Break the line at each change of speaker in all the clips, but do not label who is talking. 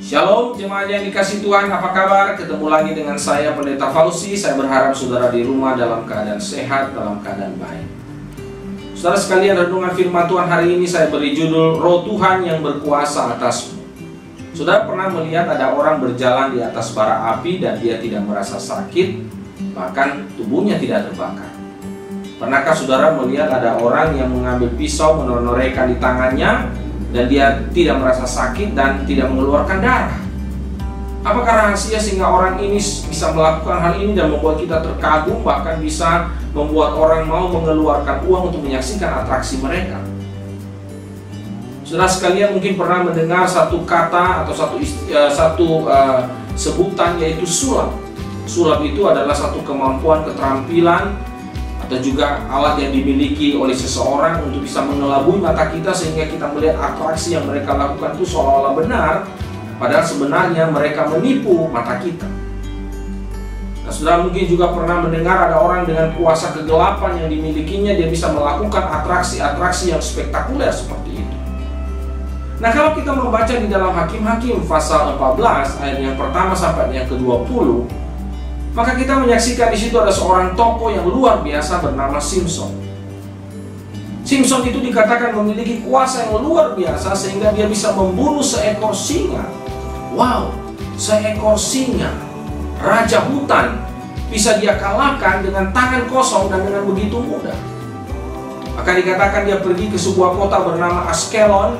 Shalom jemaat yang dikasih Tuhan, apa kabar? Ketemu lagi dengan saya Pendeta Fauzi. Saya berharap saudara di rumah dalam keadaan sehat, dalam keadaan baik. Saudara sekalian, renungan firman Tuhan hari ini saya beri judul Roh Tuhan yang berkuasa atasmu. Saudara pernah melihat ada orang berjalan di atas bara api dan dia tidak merasa sakit, bahkan tubuhnya tidak terbakar. Pernahkah saudara melihat ada orang yang mengambil pisau menorehkan di tangannya dan dia tidak merasa sakit dan tidak mengeluarkan darah? Apakah rahasia sehingga orang ini bisa melakukan hal ini dan membuat kita terkagum, bahkan bisa membuat orang mau mengeluarkan uang untuk menyaksikan atraksi mereka? Saudara sekalian mungkin pernah mendengar satu kata atau satu sebutan, yaitu sulap. Sulap itu adalah satu kemampuan, keterampilan atau juga alat yang dimiliki oleh seseorang untuk bisa mengelabui mata kita sehingga kita melihat atraksi yang mereka lakukan itu seolah-olah benar, padahal sebenarnya mereka menipu mata kita. Nah, saudara mungkin juga pernah mendengar ada orang dengan kuasa kegelapan yang dimilikinya, dia bisa melakukan atraksi-atraksi yang spektakuler seperti itu. Nah, kalau kita membaca di dalam Hakim-Hakim pasal 14 ayat yang pertama sampai yang ke-20, maka kita menyaksikan di situ ada seorang tokoh yang luar biasa bernama Simson. Simson itu dikatakan memiliki kuasa yang luar biasa sehingga dia bisa membunuh seekor singa. Wow, seekor singa, raja hutan, bisa dia kalahkan dengan tangan kosong dan dengan begitu mudah. Maka dikatakan dia pergi ke sebuah kota bernama Askelon,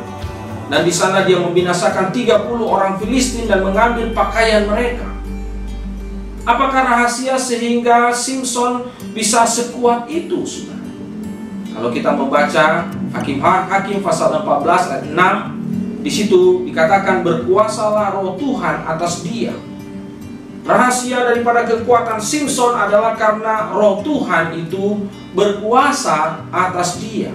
dan di sana dia membinasakan 30 orang Filistin dan mengambil pakaian mereka. Apakah rahasia sehingga Simson bisa sekuat itu, saudara? Kalau kita membaca Hakim pasal 14 ayat 6, di situ dikatakan berkuasalah Roh Tuhan atas dia. Rahasia daripada kekuatan Simson adalah karena Roh Tuhan itu berkuasa atas dia.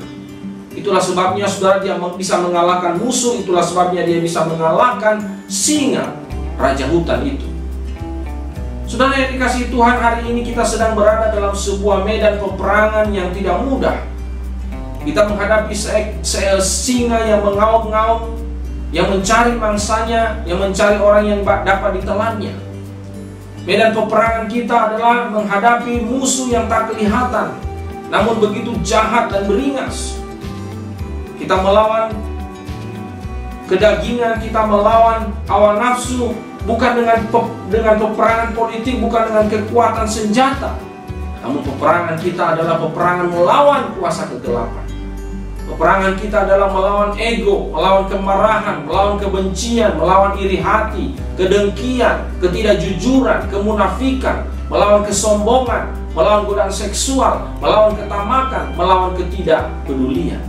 Itulah sebabnya saudara dia bisa mengalahkan musuh, itulah sebabnya dia bisa mengalahkan singa, raja hutan itu. Saudara yang dikasihi Tuhan, hari ini kita sedang berada dalam sebuah medan peperangan yang tidak mudah. Kita menghadapi singa yang mengaum-ngaum, yang mencari mangsanya, yang mencari orang yang dapat ditelannya. Medan peperangan kita adalah menghadapi musuh yang tak kelihatan, namun begitu jahat dan beringas. Kita melawan kedagingan, kita melawan hawa nafsu, bukan dengan peperangan politik, bukan dengan kekuatan senjata. Namun peperangan kita adalah peperangan melawan kuasa kegelapan. Peperangan kita adalah melawan ego, melawan kemarahan, melawan kebencian, melawan iri hati, kedengkian, ketidakjujuran, kemunafikan, melawan kesombongan, melawan godaan seksual, melawan ketamakan, melawan ketidakpedulian.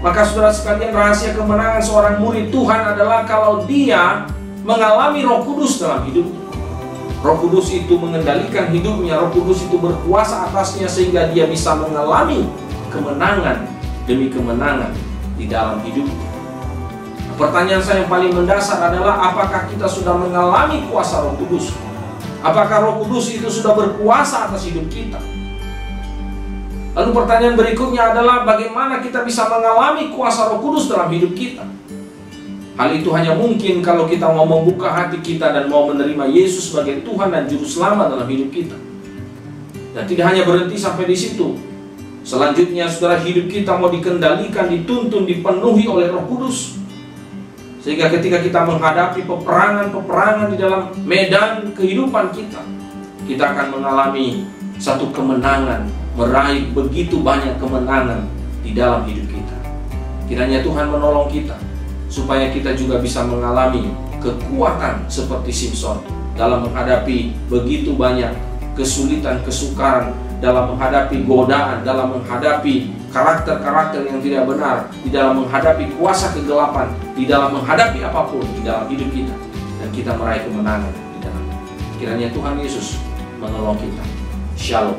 Maka saudara sekalian, rahasia kemenangan seorang murid Tuhan adalah kalau dia mengalami Roh Kudus dalam hidupnya. Roh Kudus itu mengendalikan hidupnya, Roh Kudus itu berkuasa atasnya sehingga dia bisa mengalami kemenangan demi kemenangan di dalam hidupnya. Pertanyaan saya yang paling mendasar adalah, apakah kita sudah mengalami kuasa Roh Kudus? Apakah Roh Kudus itu sudah berkuasa atas hidup kita? Lalu pertanyaan berikutnya adalah, bagaimana kita bisa mengalami kuasa Roh Kudus dalam hidup kita? Hal itu hanya mungkin kalau kita mau membuka hati kita dan mau menerima Yesus sebagai Tuhan dan Juru Selamat dalam hidup kita. Dan tidak hanya berhenti sampai di situ. Selanjutnya, saudara, hidup kita mau dikendalikan, dituntun, dipenuhi oleh Roh Kudus. Sehingga ketika kita menghadapi peperangan-peperangan di dalam medan kehidupan kita, kita akan mengalami satu kemenangan, meraih begitu banyak kemenangan di dalam hidup kita. Kiranya Tuhan menolong kita supaya kita juga bisa mengalami kekuatan seperti Simson dalam menghadapi begitu banyak kesulitan, kesukaran, dalam menghadapi godaan, dalam menghadapi karakter-karakter yang tidak benar, di dalam menghadapi kuasa kegelapan, di dalam menghadapi apapun di dalam hidup kita, dan kita meraih kemenangan di dalam. Kiranya Tuhan Yesus menolong kita. Shalom.